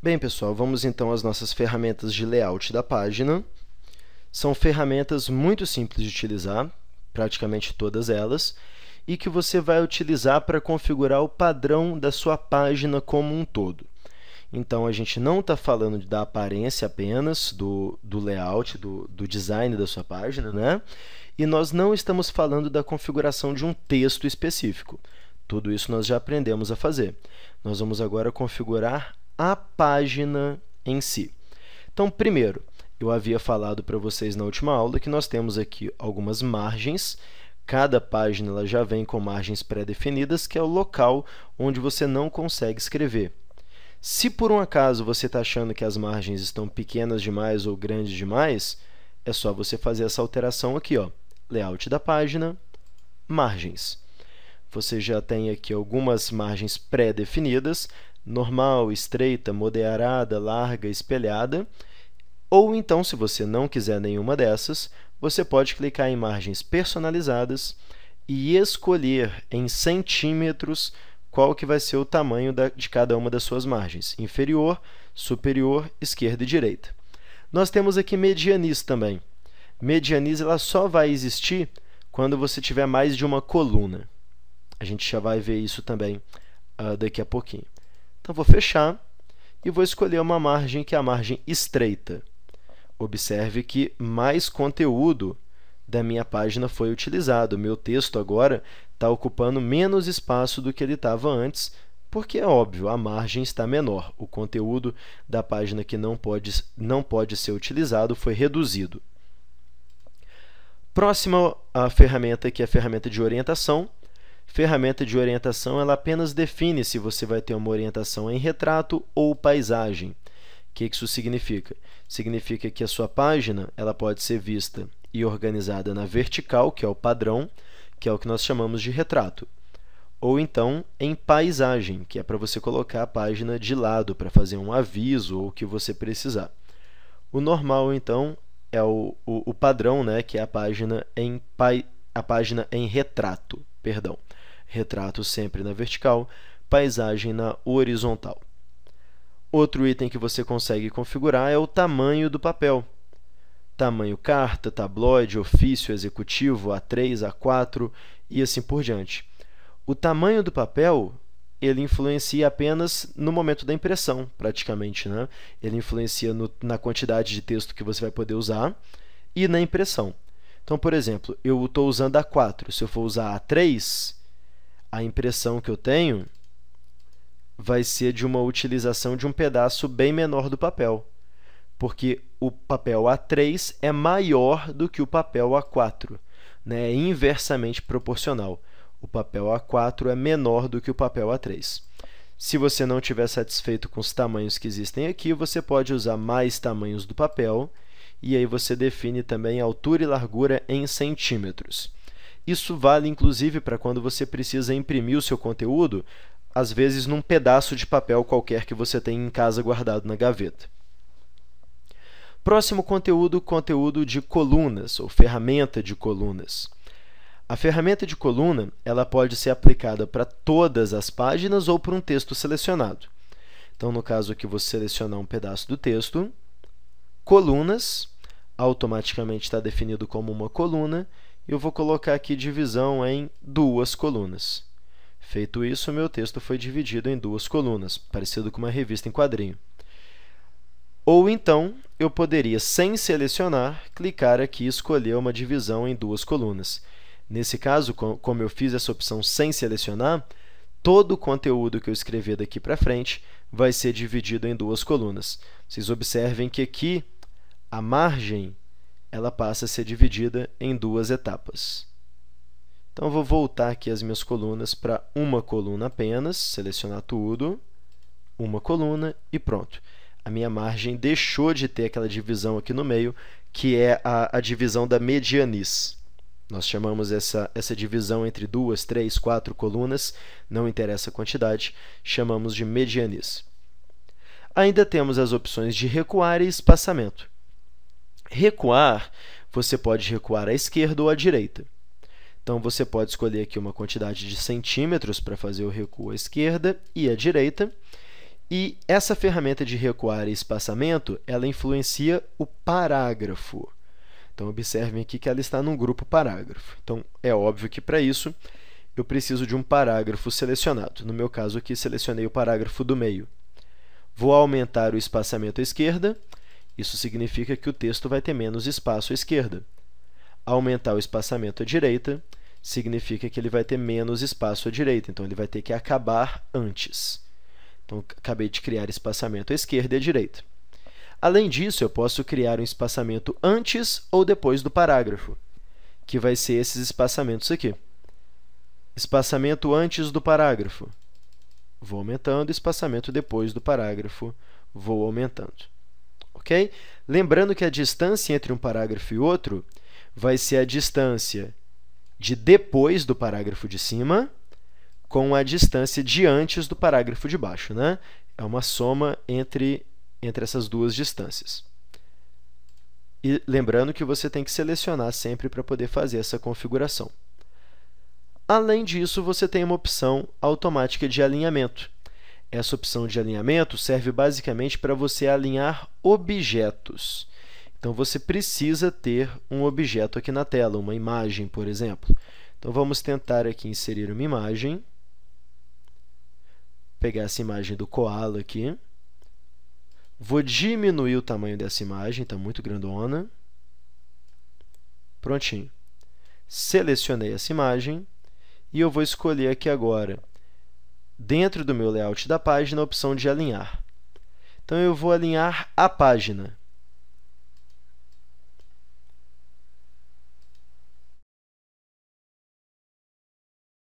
Bem, pessoal, vamos então às nossas ferramentas de layout da página. São ferramentas muito simples de utilizar, praticamente todas elas, e que você vai utilizar para configurar o padrão da sua página como um todo. Então, a gente não está falando da aparência apenas, do layout, do design da sua página, né? E nós não estamos falando da configuração de um texto específico. Tudo isso nós já aprendemos a fazer. Nós vamos agora configurar a página em si. Então, primeiro, eu havia falado para vocês na última aula que nós temos aqui algumas margens. Cada página ela já vem com margens pré-definidas, que é o local onde você não consegue escrever. Se por um acaso você está achando que as margens estão pequenas demais ou grandes demais, é só você fazer essa alteração aqui, ó, layout da página, margens. Você já tem aqui algumas margens pré-definidas, normal, estreita, moderada, larga, espelhada. Ou então, se você não quiser nenhuma dessas, você pode clicar em margens personalizadas e escolher em centímetros qual que vai ser o tamanho de cada uma das suas margens, inferior, superior, esquerda e direita. Nós temos aqui medianiz também. Medianiz ela só vai existir quando você tiver mais de uma coluna. A gente já vai ver isso também daqui a pouquinho. Então, vou fechar e vou escolher uma margem que é a margem estreita. Observe que mais conteúdo da minha página foi utilizado. O meu texto agora está ocupando menos espaço do que ele estava antes, porque é óbvio, a margem está menor. O conteúdo da página que não pode ser utilizado foi reduzido. Próxima a ferramenta, que é a ferramenta de orientação. Ferramenta de orientação ela apenas define se você vai ter uma orientação em retrato ou paisagem. O que isso significa? Significa que a sua página ela pode ser vista e organizada na vertical, que é o padrão, que é o que nós chamamos de retrato. Ou então em paisagem, que é para você colocar a página de lado, para fazer um aviso ou o que você precisar. O normal, então, é o padrão, né, que é a página em retrato. Perdão. Retrato sempre na vertical, paisagem na horizontal. Outro item que você consegue configurar é o tamanho do papel. Tamanho carta, tabloide, ofício, executivo, A3, A4 e assim por diante. O tamanho do papel ele influencia apenas no momento da impressão, praticamente, né? Ele influencia na quantidade de texto que você vai poder usar e na impressão. Então, por exemplo, eu estou usando A4. Se eu for usar A3, a impressão que eu tenho vai ser de uma utilização de um pedaço bem menor do papel, porque o papel A3 é maior do que o papel A4, né? É inversamente proporcional. O papel A4 é menor do que o papel A3. Se você não estiver satisfeito com os tamanhos que existem aqui, você pode usar mais tamanhos do papel, e aí você define também a altura e largura em centímetros. Isso vale, inclusive, para quando você precisa imprimir o seu conteúdo, às vezes num pedaço de papel qualquer que você tem em casa guardado na gaveta. Próximo conteúdo, conteúdo de colunas, ou ferramenta de colunas. A ferramenta de coluna ela pode ser aplicada para todas as páginas ou para um texto selecionado. Então, no caso aqui, vou selecionar um pedaço do texto, colunas, automaticamente está definido como uma coluna, e eu vou colocar aqui divisão em duas colunas. Feito isso, o meu texto foi dividido em duas colunas, parecido com uma revista em quadrinho. Ou então, eu poderia, sem selecionar, clicar aqui e escolher uma divisão em duas colunas. Nesse caso, como eu fiz essa opção sem selecionar, todo o conteúdo que eu escrever daqui para frente vai ser dividido em duas colunas. Vocês observem que aqui a margem ela passa a ser dividida em duas etapas. Então, eu vou voltar aqui as minhas colunas para uma coluna apenas, selecionar tudo, uma coluna e pronto. A minha margem deixou de ter aquela divisão aqui no meio, que é a divisão da medianiz. Nós chamamos essa divisão entre 2, 3, 4 colunas, não interessa a quantidade, chamamos de medianiz. Ainda temos as opções de recuar e espaçamento. Recuar, você pode recuar à esquerda ou à direita. Então, você pode escolher aqui uma quantidade de centímetros para fazer o recuo à esquerda e à direita. E essa ferramenta de recuar e espaçamento, ela influencia o parágrafo. Então, observem aqui que ela está num grupo parágrafo. Então, é óbvio que, para isso, eu preciso de um parágrafo selecionado. No meu caso aqui, selecionei o parágrafo do meio. Vou aumentar o espaçamento à esquerda. Isso significa que o texto vai ter menos espaço à esquerda. Aumentar o espaçamento à direita significa que ele vai ter menos espaço à direita. Então, ele vai ter que acabar antes. Então, acabei de criar espaçamento à esquerda e à direita. Além disso, eu posso criar um espaçamento antes ou depois do parágrafo, que vai ser esses espaçamentos aqui. Espaçamento antes do parágrafo. Vou aumentando. Espaçamento depois do parágrafo. Vou aumentando. Ok? Lembrando que a distância entre um parágrafo e outro vai ser a distância de depois do parágrafo de cima com a distância de antes do parágrafo de baixo, né? É uma soma entre essas duas distâncias. E lembrando que você tem que selecionar sempre para poder fazer essa configuração. Além disso, você tem uma opção automática de alinhamento. Essa opção de alinhamento serve basicamente para você alinhar objetos. Então, você precisa ter um objeto aqui na tela, uma imagem, por exemplo. Então, vamos tentar aqui inserir uma imagem. Pegar essa imagem do koala aqui. Vou diminuir o tamanho dessa imagem, está muito grandona. Prontinho. Selecionei essa imagem e eu vou escolher aqui agora, dentro do meu layout da página, a opção de alinhar. Então, eu vou alinhar a página.